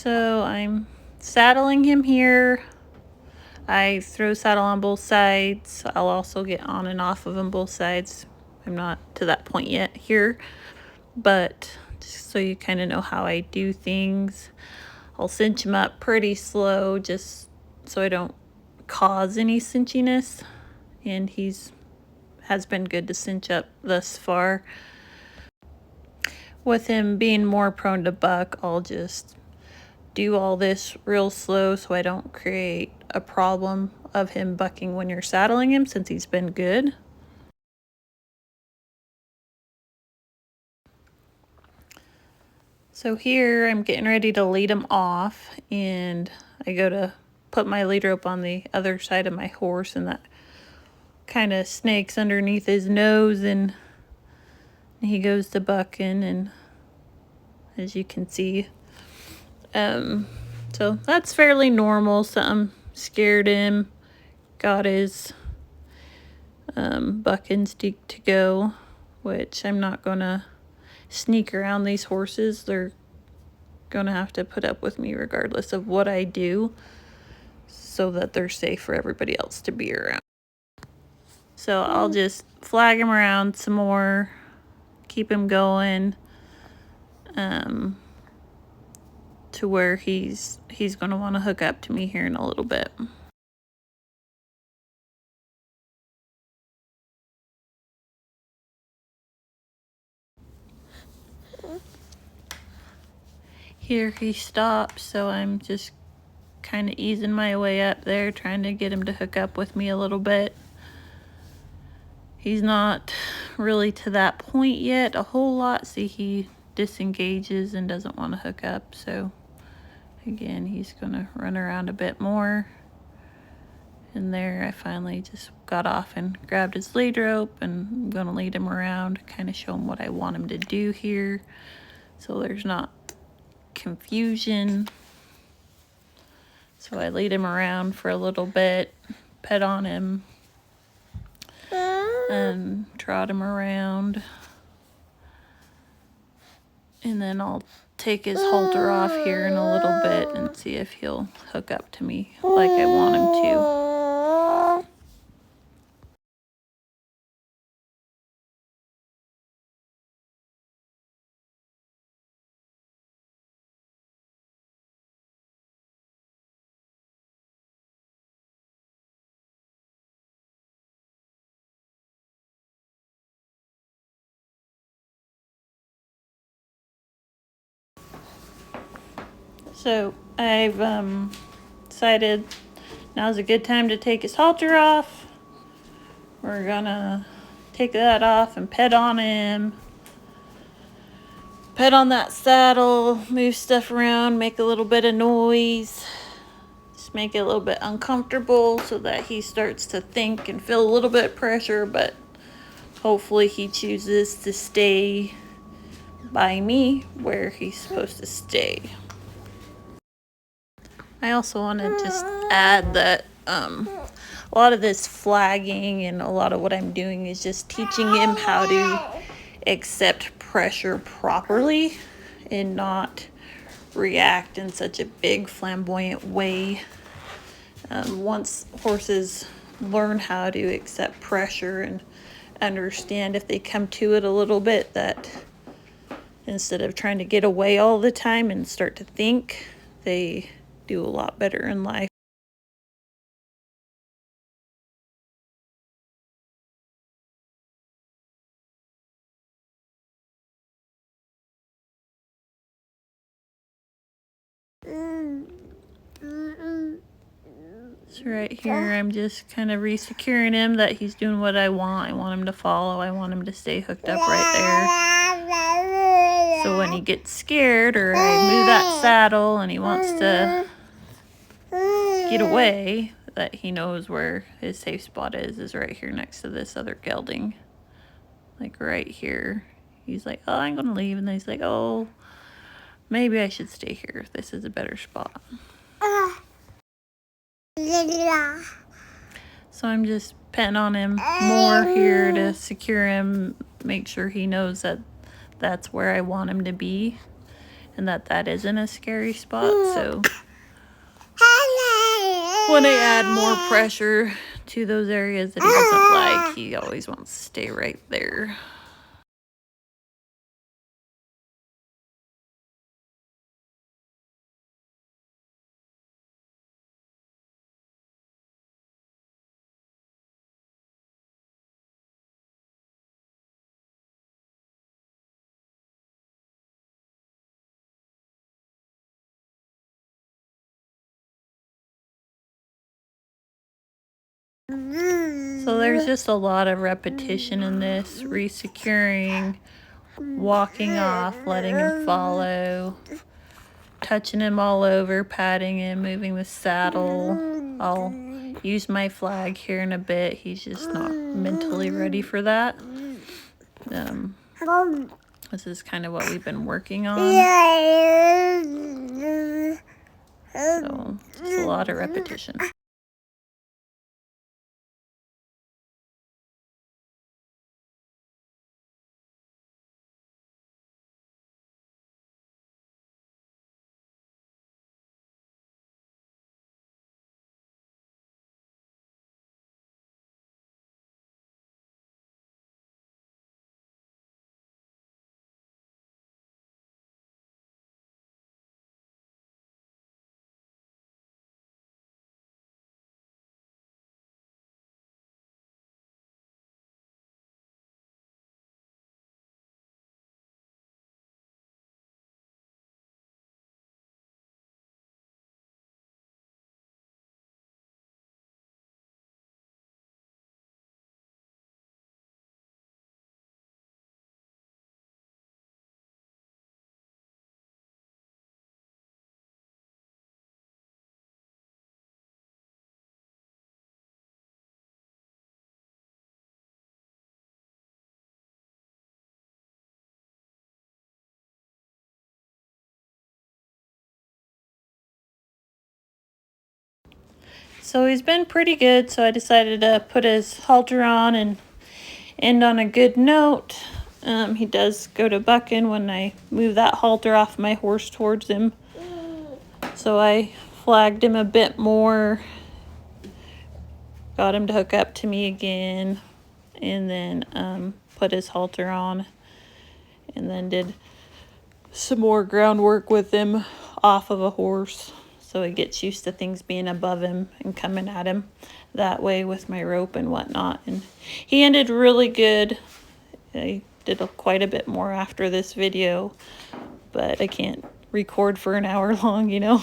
So I'm saddling him here. I throw saddle on both sides. I'll also get on and off of them both sides. I'm not to that point yet here, but just so you kind of know how I do things. I'll cinch him up pretty slow just so I don't cause any cinchiness, and has been good to cinch up thus far. With him being more prone to buck, I'll just do all this real slow so I don't create a problem of him bucking when you're saddling him, since he's been good. So here I'm getting ready to lead him off, and I go to put my lead rope on the other side of my horse, and that kind of snakes underneath his nose, and he goes to bucking, and as you can see, so that's fairly normal. Something scared him, got his buck instinct to go, which I'm not gonna sneak around these horses. They're gonna have to put up with me regardless of what I do, so that they're safe for everybody else to be around. So I'll just flag him around some more, keep him going, to where he's gonna want to hook up to me here in a little bit. Here he stops, so I'm just kind of easing my way up there, trying to get him to hook up with me a little bit. He's not really to that point yet a whole lot. See, he disengages and doesn't want to hook up, so again, he's gonna run around a bit more. And there I finally just got off and grabbed his lead rope, and I'm gonna lead him around, kind of show him what I want him to do here, so there's not confusion. So I lead him around for a little bit, pet on him, and trot him around. And then I'll take his halter off here in a little bit and see if he'll hook up to me like I want him to. So I've decided now's a good time to take his halter off. We're gonna take that off and pet on him. Pet on that saddle, move stuff around, make a little bit of noise. Just make it a little bit uncomfortable so that he starts to think and feel a little bit of pressure, but hopefully he chooses to stay by me where he's supposed to stay. I also want to just add that a lot of this flagging and a lot of what I'm doing is just teaching him how to accept pressure properly and not react in such a big flamboyant way. Once horses learn how to accept pressure and understand if they come to it a little bit, that instead of trying to get away all the time and start to think, they do a lot better in life. So right here, I'm just kind of re-securing him that he's doing what I want. I want him to follow. I want him to stay hooked up right there. So when he gets scared or I move that saddle and he wants to get away, that he knows where his safe spot is right here next to this other gelding. Like right here. He's like, oh, I'm gonna leave. And then he's like, oh, maybe I should stay here. This is a better spot. So I'm just petting on him more here to secure him, make sure he knows that that's where I want him to be. and that isn't a scary spot. So when I add more pressure to those areas that he doesn't like, he always wants to stay right there. So there's just a lot of repetition in this, resecuring, walking off, letting him follow, touching him all over, patting him, moving the saddle. I'll use my flag here in a bit. He's just not mentally ready for that. This is kind of what we've been working on. So it's a lot of repetition. So he's been pretty good, so I decided to put his halter on and end on a good note. He does go to bucking when I move that halter off my horse towards him. So I flagged him a bit more, got him to hook up to me again, and then put his halter on, and then did some more groundwork with him off of a horse, so he gets used to things being above him and coming at him that way with my rope and whatnot. And he ended really good. I did quite a bit more after this video, but I can't record for an hour long, you know.